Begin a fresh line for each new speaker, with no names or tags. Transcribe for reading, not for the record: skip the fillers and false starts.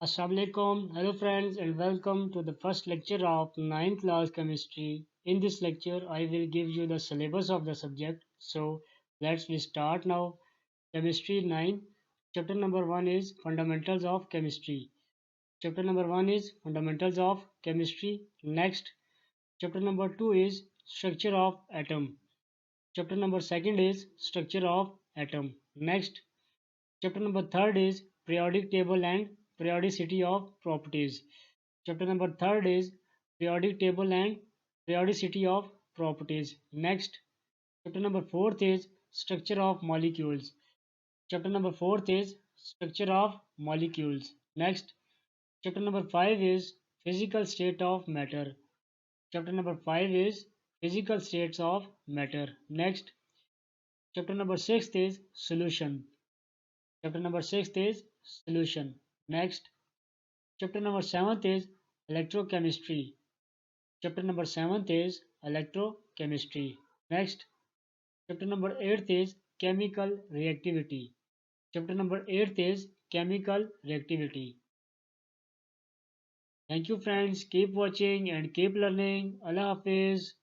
Assalamualaikum. Hello friends and welcome to the first lecture of ninth class chemistry. In this lecture I will give you the syllabus of the subject. So let's we start now. Chemistry 9. Chapter number 1 is Fundamentals of Chemistry. Chapter number 1 is Fundamentals of Chemistry. Next, chapter number 2 is Structure of Atom. Chapter number 2 is Structure of Atom. Next, chapter number 3 is Periodic Table and Periodicity of Properties. Chapter number 3 is Periodic Table and Periodicity of Properties. Next, chapter number 4 is Structure of Molecules. Chapter number 4 is Structure of Molecules. Next, chapter number 5 is Physical State of Matter. Chapter number 5 is Physical States of Matter. Next, chapter number 6 is Solution. Chapter number 6 is Solution. Next, chapter number 7 is Electrochemistry. Chapter number 7 is Electrochemistry. Next, chapter number 8 is Chemical Reactivity. Chapter number 8 is Chemical Reactivity. Thank you friends. Keep watching and keep learning. Allah Hafiz.